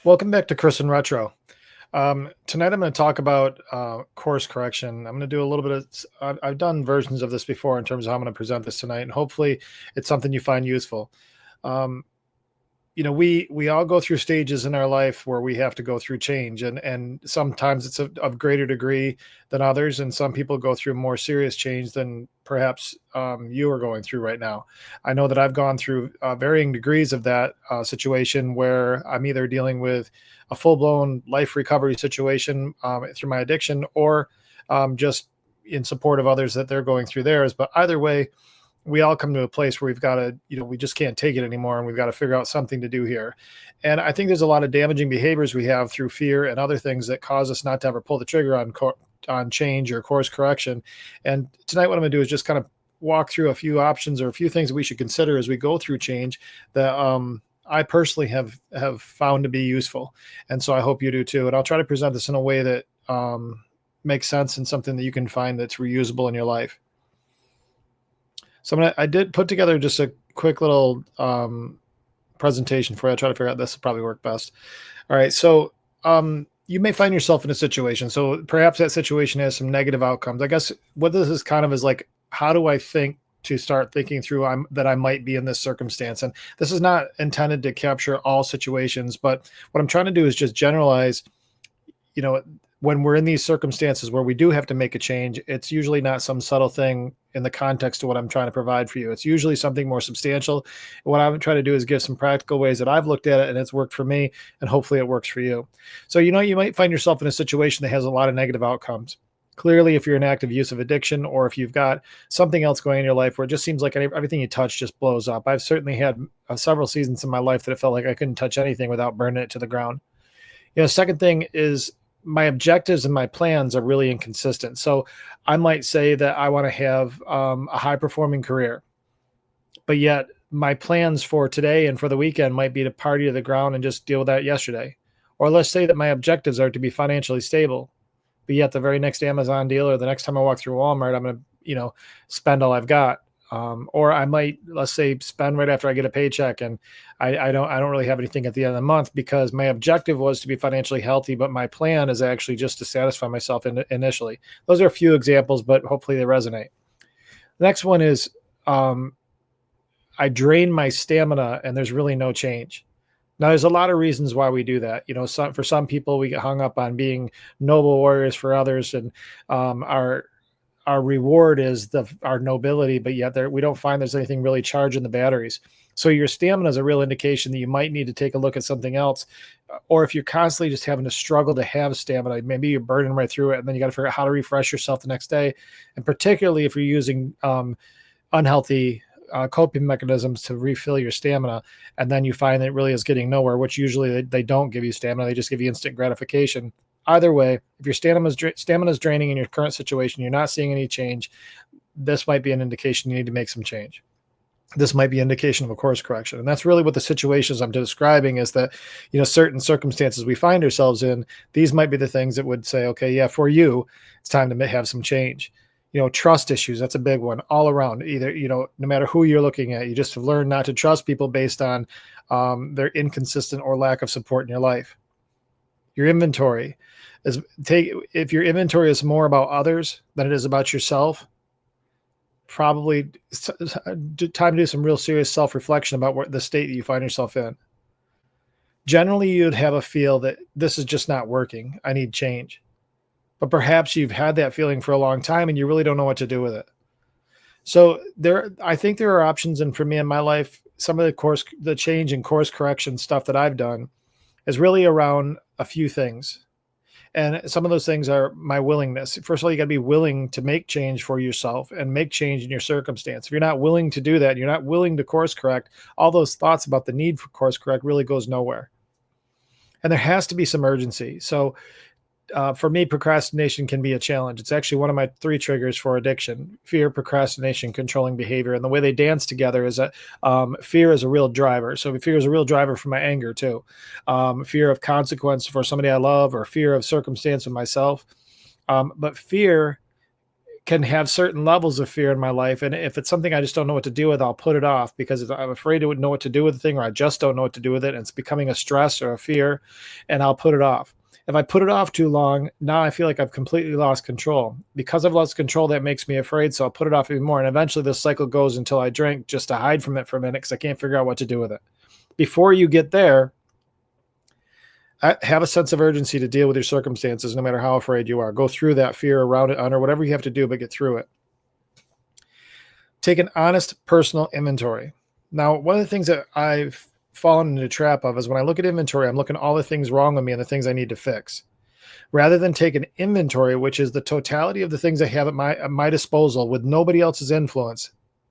Welcome back to Chris and Retro. Tonight I'm going to talk about course correction. I'm going to do a little bit of, I've done versions of this before in terms of how I'm going to present this tonight, and hopefully it's something you find useful. Um, we all go through stages in our life where we have to go through change, and sometimes it's of greater degree than others, and some people go through more serious change than perhaps you are going through right now. I know that I've gone through varying degrees of that situation where I'm either dealing with a full-blown life recovery situation through my addiction, or just in support of others that they're going through theirs. But either way, we all come to a place where we've got to, we just can't take it anymore, and we've got to figure out something to do here. And I think there's a lot of damaging behaviors we have through fear and other things that cause us not to ever pull the trigger on change or course correction. And tonight, what I'm going to do is just kind of walk through a few options or a few things that we should consider as we go through change that I personally have found to be useful. And so I hope you do too. And I'll try to present this in a way that makes sense and something that you can find that's reusable in your life. So I did put together just a quick little presentation for you. I'll try to figure out this will probably work best. All right. So you may find yourself in a situation. So perhaps that situation has some negative outcomes. I guess what this is kind of is like, how do I think to start thinking through that I might be in this circumstance? And this is not intended to capture all situations, but what I'm trying to do is just generalize, when we're in these circumstances where we do have to make a change, it's usually not some subtle thing in the context of what I'm trying to provide for you. It's usually something more substantial. And what I'm trying to do is give some practical ways that I've looked at it and it's worked for me, and hopefully it works for you. So, you might find yourself in a situation that has a lot of negative outcomes. Clearly, if you're in active use of addiction, or if you've got something else going in your life where it just seems like everything you touch just blows up. I've certainly had several seasons in my life that it felt like I couldn't touch anything without burning it to the ground. Second thing is, my objectives and my plans are really inconsistent. So I might say that I want to have a high performing career, but yet my plans for today and for the weekend might be to party to the ground and just deal with that yesterday. Or let's say that my objectives are to be financially stable, but yet the very next Amazon deal or the next time I walk through Walmart, I'm going to, spend all I've got. Or I might, let's say, spend right after I get a paycheck, and I don't really have anything at the end of the month because my objective was to be financially healthy, but my plan is actually just to satisfy myself initially. Those are a few examples, but hopefully they resonate. The next one is I drain my stamina and there's really no change. Now, there's a lot of reasons why we do that. For some people, we get hung up on being noble warriors for others, and our reward is our nobility, but yet we don't find there's anything really charging the batteries. So your stamina is a real indication that you might need to take a look at something else. Or if you're constantly just having to struggle to have stamina, maybe you're burning right through it, and then you got to figure out how to refresh yourself the next day. And particularly if you're using unhealthy coping mechanisms to refill your stamina, and then you find that it really is getting nowhere, which usually they don't give you stamina, they just give you instant gratification. Either way, if your stamina is draining in your current situation, you're not seeing any change, this might be an indication you need to make some change. This might be an indication of a course correction. And that's really what the situations I'm describing is that, certain circumstances we find ourselves in, these might be the things that would say, okay, yeah, for you, it's time to have some change. Trust issues, that's a big one all around. Either, no matter who you're looking at, you just have learned not to trust people based on their inconsistent or lack of support in your life. Your inventory if your inventory is more about others than it is about yourself, probably time to do some real serious self-reflection about the state that you find yourself in. Generally, you'd have a feel that this is just not working. I need change. But perhaps you've had that feeling for a long time and you really don't know what to do with it. So I think there are options. And for me in my life, some of the change and course correction stuff that I've done is really around a few things. And some of those things are my willingness. First of all, you got to be willing to make change for yourself and make change in your circumstance. If you're not willing to do that, you're not willing to course correct, all those thoughts about the need for course correct really goes nowhere. And there has to be some urgency. So for me, procrastination can be a challenge. It's actually one of my 3 triggers for addiction: fear, procrastination, controlling behavior. And the way they dance together is that fear is a real driver. So fear is a real driver for my anger too. Fear of consequence for somebody I love, or fear of circumstance of myself. But fear can have certain levels of fear in my life. And if it's something I just don't know what to do with, I'll put it off because I'm afraid to know what to do with the thing, or I just don't know what to do with it. And it's becoming a stress or a fear, and I'll put it off. If I put it off too long, now I feel like I've completely lost control. Because I've lost control, that makes me afraid. So I'll put it off even more. And eventually this cycle goes until I drink just to hide from it for a minute because I can't figure out what to do with it. Before you get there, have a sense of urgency to deal with your circumstances, no matter how afraid you are. Go through that fear around it, or whatever you have to do, but get through it. Take an honest personal inventory. Now, one of the things that I've fallen into the trap of is when I look at inventory, I'm looking at all the things wrong with me and the things I need to fix. Rather than take an inventory, which is the totality of the things I have at my disposal with nobody else's influence,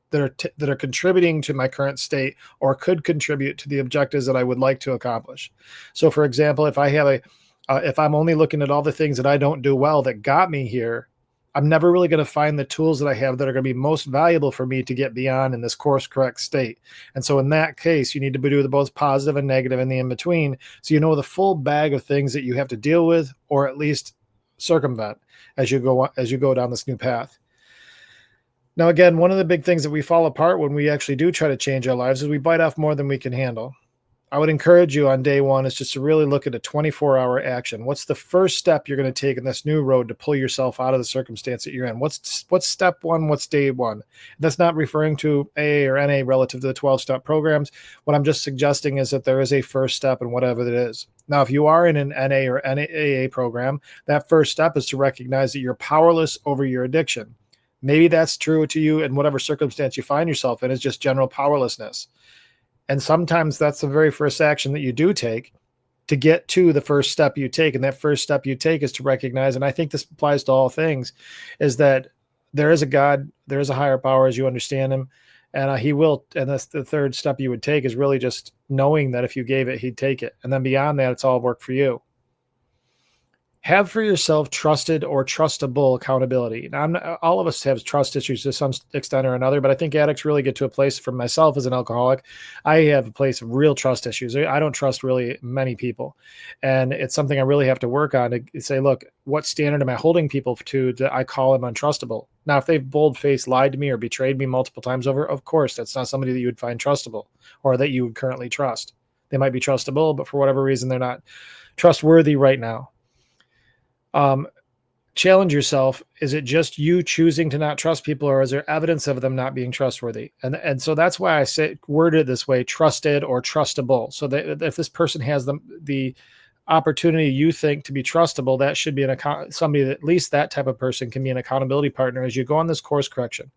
that are contributing to my current state or could contribute to the objectives that I would like to accomplish. So, for example, if I have if I'm only looking at all the things that I don't do well that got me here, I'm never really going to find the tools that I have that are going to be most valuable for me to get beyond in this course correct state. And so in that case, you need to do the both positive and negative and the in between. So you know the full bag of things that you have to deal with, or at least circumvent as you go down this new path. Now, again, one of the big things that we fall apart when we actually do try to change our lives is we bite off more than we can handle. I would encourage you on day one is just to really look at a 24-hour action. What's the first step you're going to take in this new road to pull yourself out of the circumstance that you're in? What's step one? What's day one? That's not referring to AA or NA relative to the 12-step programs. What I'm just suggesting is that there is a first step in whatever it is. Now, if you are in an NA or AA program, that first step is to recognize that you're powerless over your addiction. Maybe that's true to you in whatever circumstance you find yourself in, is just general powerlessness. And sometimes that's the very first action that you do take to get to the first step you take. And that first step you take is to recognize, and I think this applies to all things, is that there is a God, there is a higher power as you understand him. And he will, and that's the third step you would take, is really just knowing that if you gave it, he'd take it. And then beyond that, it's all work for you. Have for yourself trusted or trustable accountability. Now, all of us have trust issues to some extent or another, but I think addicts really get to a place, for myself as an alcoholic, I have a place of real trust issues. I don't trust really many people. And it's something I really have to work on to say, look, what standard am I holding people to that I call them untrustable? Now, if they've bold-faced lied to me or betrayed me multiple times over, of course, that's not somebody that you would find trustable or that you would currently trust. They might be trustable, but for whatever reason, they're not trustworthy right now. Challenge yourself. Is it just you choosing to not trust people, or is there evidence of them not being trustworthy? And so that's why I say worded this way: trusted or trustable. So that if this person has the opportunity you think to be trustable, that should be somebody that at least that type of person can be an accountability partner as you go on this course correction.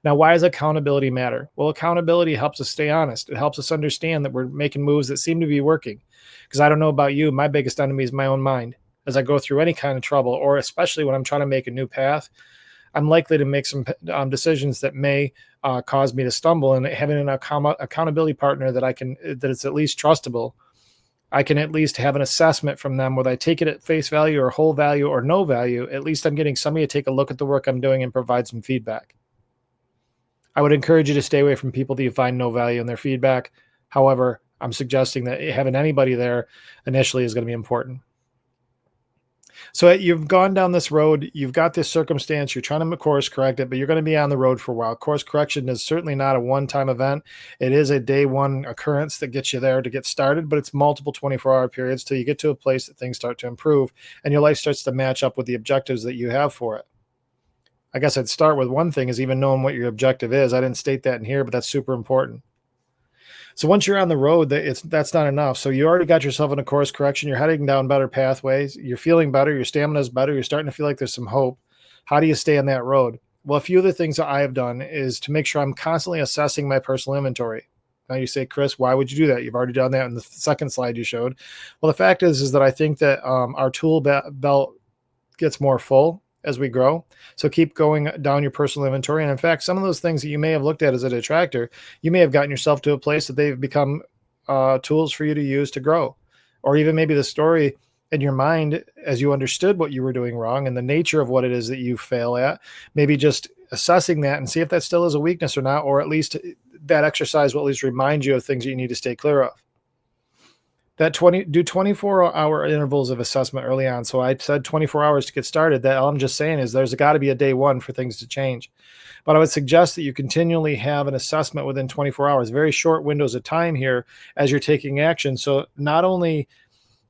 Now, why does accountability matter? Well, accountability helps us stay honest. It helps us understand that we're making moves that seem to be working. Because I don't know about you, my biggest enemy is my own mind. As I go through any kind of trouble, or especially when I'm trying to make a new path, I'm likely to make some decisions that may cause me to stumble. And having an accountability partner that is at least trustable, I can at least have an assessment from them, whether I take it at face value or whole value or no value. At least I'm getting somebody to take a look at the work I'm doing and provide some feedback. I would encourage you to stay away from people that you find no value in their feedback. However, I'm suggesting that having anybody there initially is going to be important. So you've gone down this road, you've got this circumstance, you're trying to course correct it, but you're going to be on the road for a while. Course correction is certainly not a one-time event. It is a day one occurrence that gets you there to get started, but it's multiple 24-hour periods till you get to a place that things start to improve and your life starts to match up with the objectives that you have for it. I guess I'd start with one thing, is even knowing what your objective is. I didn't state that in here, but that's super important. So once you're on the road, that's not enough. So you already got yourself in a course correction. You're heading down better pathways. You're feeling better. Your stamina is better. You're starting to feel like there's some hope. How do you stay on that road? Well, a few of the things that I have done is to make sure I'm constantly assessing my personal inventory. Now you say, Chris, why would you do that? You've already done that in the second slide you showed. Well, the fact is that I think that our tool belt gets more full as we grow. So keep going down your personal inventory. And in fact, some of those things that you may have looked at as a detractor, you may have gotten yourself to a place that they've become tools for you to use to grow. Or even maybe the story in your mind, as you understood what you were doing wrong and the nature of what it is that you fail at, maybe just assessing that and see if that still is a weakness or not, or at least that exercise will at least remind you of things that you need to stay clear of. That 24-hour intervals of assessment early on. So I said 24 hours to get started. That all I'm just saying is there's got to be a day one for things to change. But I would suggest that you continually have an assessment within 24 hours, very short windows of time here as you're taking action. So not only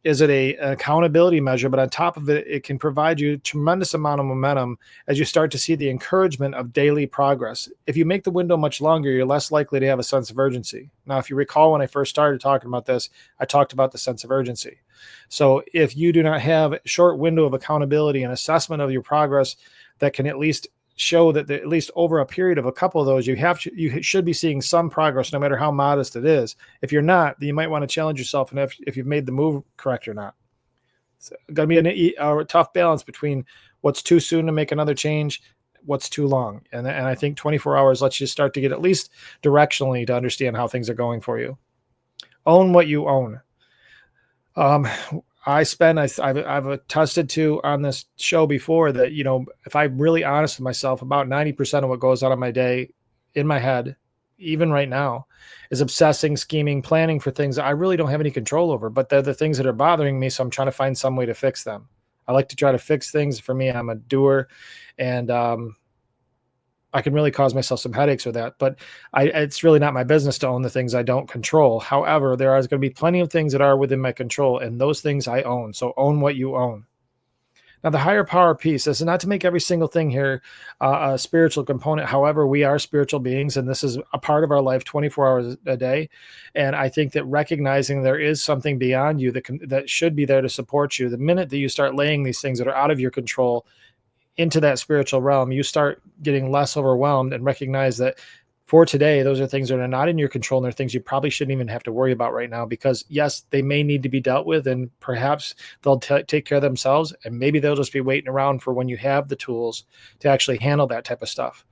is it an accountability measure, but on top of it, it can provide you a tremendous amount of momentum as you start to see the encouragement of daily progress. If you make the window much longer, you're less likely to have a sense of urgency. Now, if you recall, when I first started talking about this, I talked about the sense of urgency. So if you do not have a short window of accountability and assessment of your progress that can at least show that at least over a period of a couple of those, you should be seeing some progress, no matter how modest it is. If you're not, then you might want to challenge yourself and if you've made the move correct or not. It's going to be a tough balance between what's too soon to make another change, what's too long, and I think 24 hours lets you start to get at least directionally to understand how things are going for you. Own what you own. Um, I've attested to on this show before that, if I'm really honest with myself, about 90% of what goes on in my day in my head, even right now, is obsessing, scheming, planning for things that I really don't have any control over, but they're the things that are bothering me. So I'm trying to find some way to fix them. I like to try to fix things. For me, I'm a doer, and I can really cause myself some headaches with that, but it's really not my business to own the things I don't control. However, there are going to be plenty of things that are within my control, and those things I own. So own what you own. Now, the higher power piece, this is not to make every single thing here a spiritual component. However, we are spiritual beings, and this is a part of our life 24 hours a day. And I think that recognizing there is something beyond you that should be there to support you, the minute that you start laying these things that are out of your control into that spiritual realm, you start getting less overwhelmed and recognize that for today, those are things that are not in your control, and they're things you probably shouldn't even have to worry about right now, because yes, they may need to be dealt with, and perhaps they'll take care of themselves, and maybe they'll just be waiting around for when you have the tools to actually handle that type of stuff.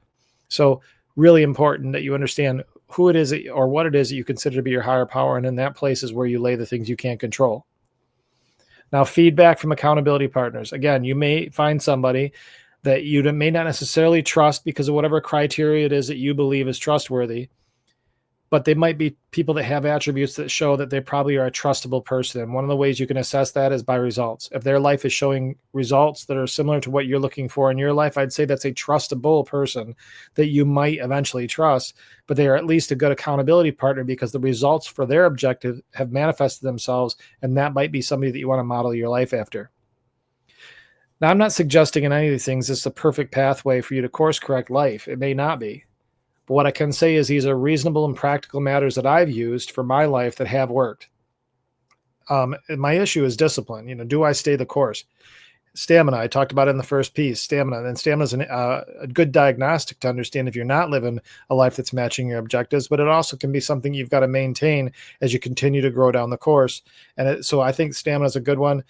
So really important that you understand who it is or what it is that you consider to be your higher power, and in that place is where you lay the things you can't control. Now, feedback from accountability partners. Again, you may find somebody that you may not necessarily trust because of whatever criteria it is that you believe is trustworthy, but they might be people that have attributes that show that they probably are a trustable person. And one of the ways you can assess that is by results. If their life is showing results that are similar to what you're looking for in your life, I'd say that's a trustable person that you might eventually trust, but they are at least a good accountability partner because the results for their objective have manifested themselves, and that might be somebody that you want to model your life after. Now, I'm not suggesting in any of these things this is the perfect pathway for you to course correct life. It may not be. But what I can say is these are reasonable and practical matters that I've used for my life that have worked. My issue is discipline. Do I stay the course? Stamina, I talked about it in the first piece, stamina. And stamina is a good diagnostic to understand if you're not living a life that's matching your objectives, but it also can be something you've got to maintain as you continue to grow down the course. And so I think stamina is a good one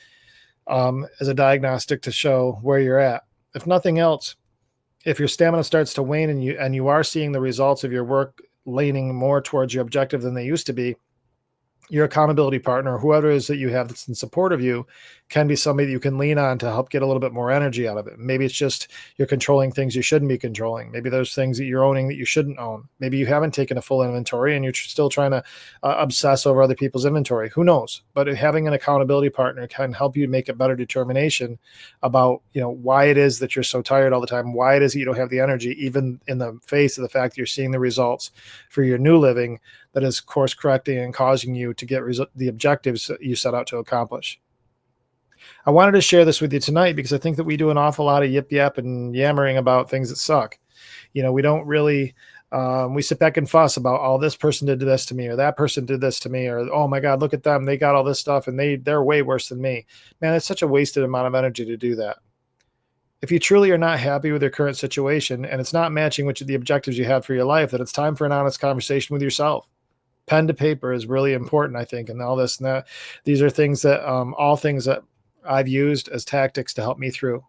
as a diagnostic to show where you're at. If nothing else, if your stamina starts to wane and you are seeing the results of your work leaning more towards your objective than they used to be, your accountability partner, whoever it is that you have that's in support of you, can be somebody that you can lean on to help get a little bit more energy out of it. Maybe it's just you're controlling things you shouldn't be controlling. Maybe there's things that you're owning that you shouldn't own. Maybe you haven't taken a full inventory and you're still trying to obsess over other people's inventory. Who knows? But having an accountability partner can help you make a better determination about, why it is that you're so tired all the time, why it is that you don't have the energy, even in the face of the fact that you're seeing the results for your new living that is course correcting and causing you to get the objectives that you set out to accomplish. I wanted to share this with you tonight because I think that we do an awful lot of yip yap and yammering about things that suck. We don't really, we sit back and fuss about, oh, this person did this to me, or that person did this to me, or, oh my God, look at them. They got all this stuff and they're way worse than me. Man, it's such a wasted amount of energy to do that. If you truly are not happy with your current situation and it's not matching with the objectives you have for your life, then it's time for an honest conversation with yourself. Pen to paper is really important, I think, and all this and that. These are things that, all things that I've used as tactics to help me through.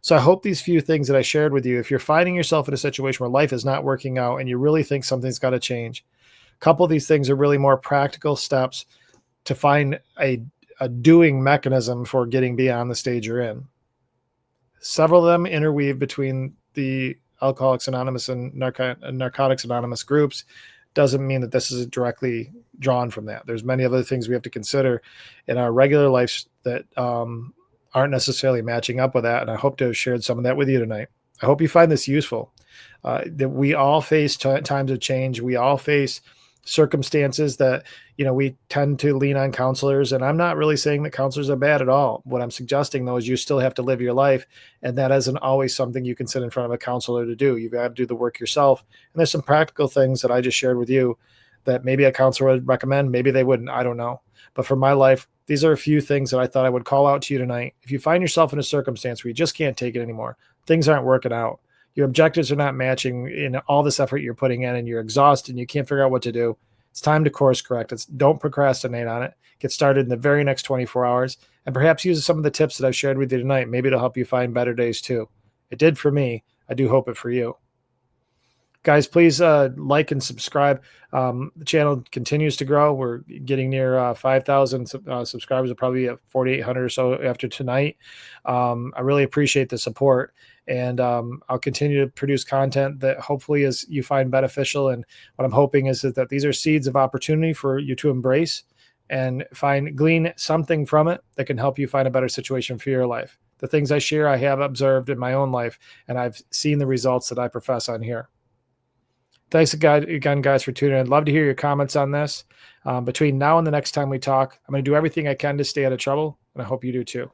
So I hope these few things that I shared with you, if you're finding yourself in a situation where life is not working out and you really think something's got to change, a couple of these things are really more practical steps to find a doing mechanism for getting beyond the stage you're in. Several of them interweave between the Alcoholics Anonymous and Narcotics Anonymous groups. doesn't mean that this is directly drawn from that. There's many other things we have to consider in our regular lives that aren't necessarily matching up with that. And I hope to have shared some of that with you tonight. I hope you find this useful. That we all face times of change. We all face circumstances that, we tend to lean on counselors. And I'm not really saying that counselors are bad at all. What I'm suggesting, though, is you still have to live your life. And that isn't always something you can sit in front of a counselor to do. You've got to do the work yourself. And there's some practical things that I just shared with you that maybe a counselor would recommend. Maybe they wouldn't. I don't know. But for my life, these are a few things that I thought I would call out to you tonight. If you find yourself in a circumstance where you just can't take it anymore, things aren't working out, your objectives are not matching in all this effort you're putting in, and you're exhausted and you can't figure out what to do, it's time to course correct. Don't procrastinate on it. Get started in the very next 24 hours, and perhaps use some of the tips that I've shared with you tonight. Maybe it'll help you find better days too. It did for me. I do hope it for you. Guys, please like and subscribe. The channel continues to grow. We're getting near 5,000 subscribers. We'll probably at 4,800 or so after tonight. I really appreciate the support, and I'll continue to produce content that hopefully is you find beneficial. And what I'm hoping is that these are seeds of opportunity for you to embrace and glean something from it that can help you find a better situation for your life. The things I share, I have observed in my own life, and I've seen the results that I profess on here. Thanks again, guys, for tuning in. I'd love to hear your comments on this. Between now and the next time we talk, I'm going to do everything I can to stay out of trouble, and I hope you do too.